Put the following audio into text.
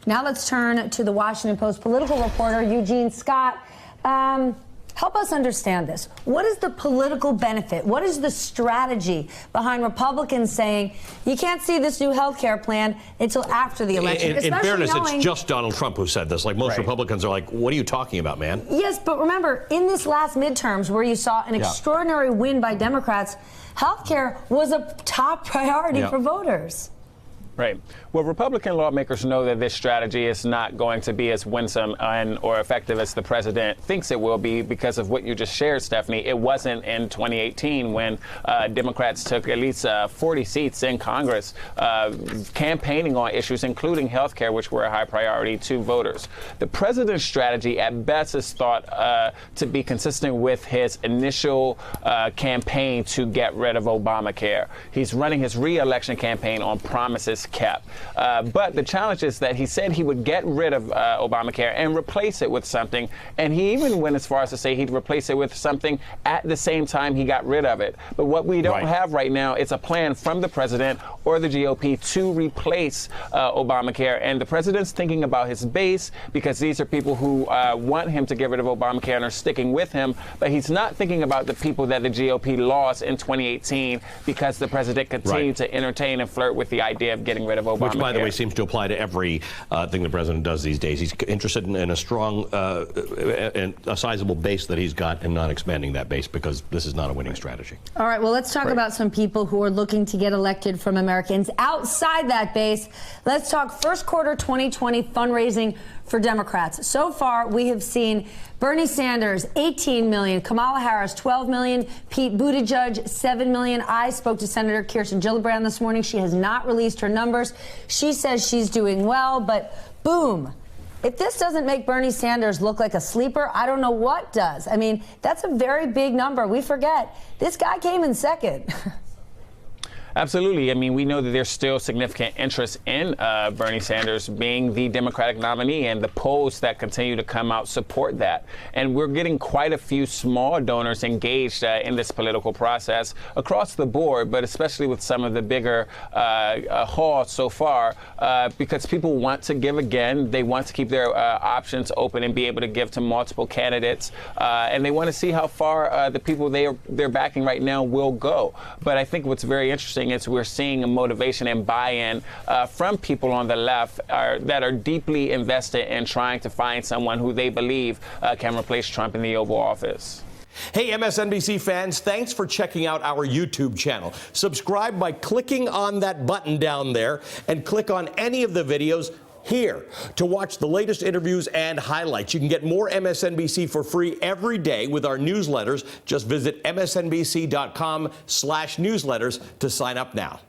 Now let's turn to the Washington Post political reporter, Eugene Scott. Help us understand this. What is the political benefit? What is the strategy behind Republicans saying you can't see this new health care plan until after the election? In fairness, it's just Donald Trump who said this. Like, most Republicans are like, what are you talking about, man? Yes, but remember, in this last midterms where you saw an extraordinary win by Democrats, health care was a top priority for voters. Right. Well, Republican lawmakers know that this strategy is not going to be as winsome or effective as the president thinks it will be because of what you just shared, Stephanie. It wasn't in 2018 when Democrats took at least 40 seats in Congress campaigning on issues, including health care, which were a high priority to voters. The president's strategy at best is thought to be consistent with his initial campaign to get rid of Obamacare. He's running his re-election campaign on promises kept. But the challenge is that he said he would get rid of Obamacare and replace it with something. And he even went as far as to say he'd replace it with something at the same time he got rid of it. But what we don't have right now is a plan from the president or the GOP to replace Obamacare. And the president's thinking about his base because these are people who want him to get rid of Obamacare and are sticking with him. But he's not thinking about the people that the GOP lost in 2018 because the president continued to entertain and flirt with the idea of getting rid of Obamacare. Which, by the way, seems to apply to every thing the president does these days. He's interested in a strong and a sizable base that he's got and not expanding that base because this is not a winning strategy. All right, well, let's talk about some people who are looking to get elected from Americans outside that base. Let's talk first quarter 2020 fundraising for Democrats. So far, we have seen Bernie Sanders, 18 million, Kamala Harris, 12 million, Pete Buttigieg, 7 million. I spoke to Senator Kirsten Gillibrand this morning. She has not released her numbers. She says she's doing well, but boom. If this doesn't make Bernie Sanders look like a sleeper, I don't know what does. I mean, that's a very big number. We forget. This guy came in second. Absolutely. I mean, we know that there's still significant interest in Bernie Sanders being the Democratic nominee, and the polls that continue to come out support that. And we're getting quite a few small donors engaged in this political process across the board, but especially with some of the bigger hauls so far, because people want to give again. They want to keep their options open and be able to give to multiple candidates. And they want to see how far the people they're backing right now will go. But I think what's very interesting is we're seeing a motivation and buy-in from people on the left that are deeply invested in trying to find someone who they believe can replace Trump in the Oval Office. Hey, MSNBC fans, thanks for checking out our YouTube channel. Subscribe by clicking on that button down there and click on any of the videos here to watch the latest interviews and highlights. You can get more MSNBC for free every day with our newsletters. Just visit msnbc.com/newsletters to sign up now.